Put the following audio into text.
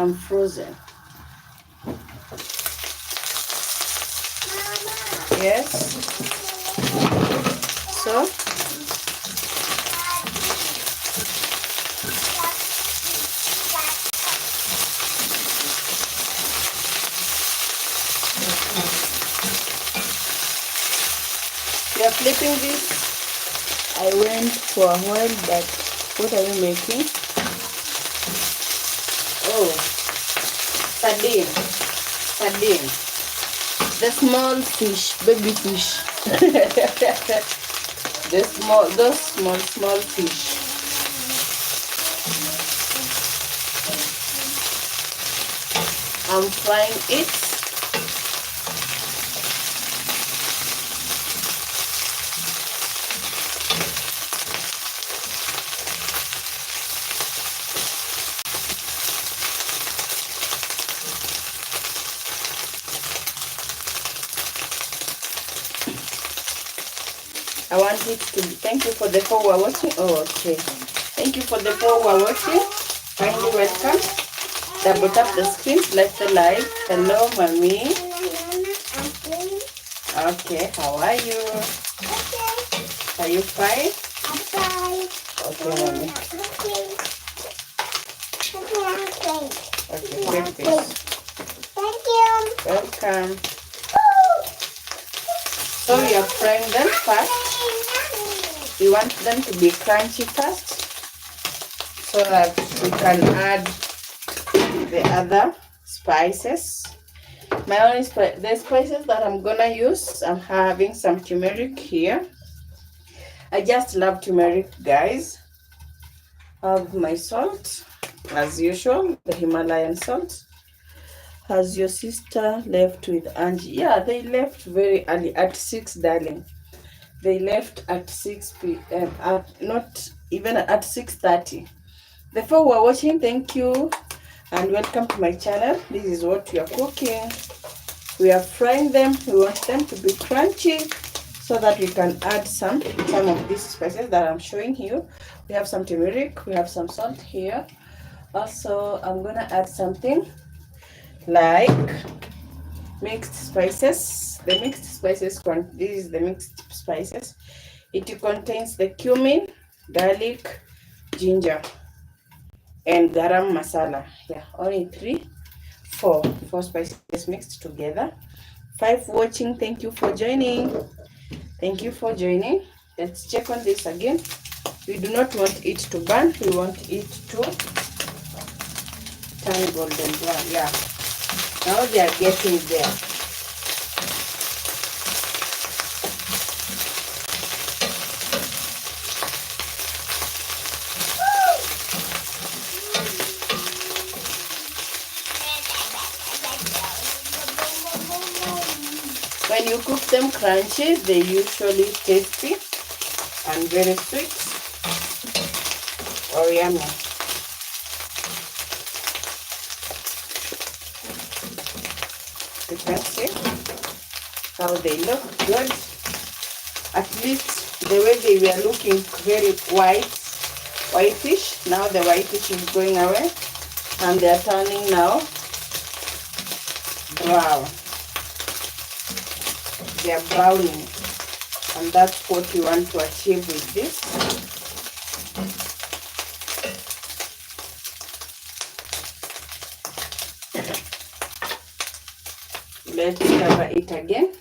I'm frozen. Yes. So we are flipping this. I went for a while, but what are you making? Oh, sardine. Sardine. The small fish, baby fish. Those small fish. I'm frying it. I want it to be. Thank you for the 4 who are watching. Oh, okay. Thank you for the 4 who are watching. Kindly welcome. Double tap the screen, select the live. Hello, mommy. Okay, how are you? Okay. Are you fine? I'm fine. Okay, mommy. Okay, great fish. Thank you. Welcome. So we are frying them first. We want them to be crunchy first, so that we can add the other spices. The spices that I'm gonna use, I'm having some turmeric here. I just love turmeric, guys. I have my salt, as usual, the Himalayan salt. Has your sister left with Angie? Yeah, they left very early at 6, darling. They left at 6 p.m. Not even at 6:30. The 4 who are watching, thank you and welcome to my channel. This is what we are cooking. We are frying them. We want them to be crunchy so that we can add some of these spices that I'm showing you. We have some turmeric. We have some salt here. Also, I'm gonna add something like mixed spices. The mixed spices, this is the mixed spices. It contains the cumin, garlic, ginger, and garam masala. Yeah, only 4 spices mixed together. 5 watching, thank you for joining. Thank you for joining. Let's check on this again. We do not want it to burn. We want it to turn golden brown. Yeah, now they are getting there. When you cook them crunchy, they usually tasty and very sweet or yummy. You can see how they look good. At least the way they were looking very whitish. Now the whitish is going away and they are turning now brown. They are browning, and that's what we want to achieve with this. Let's cover it again.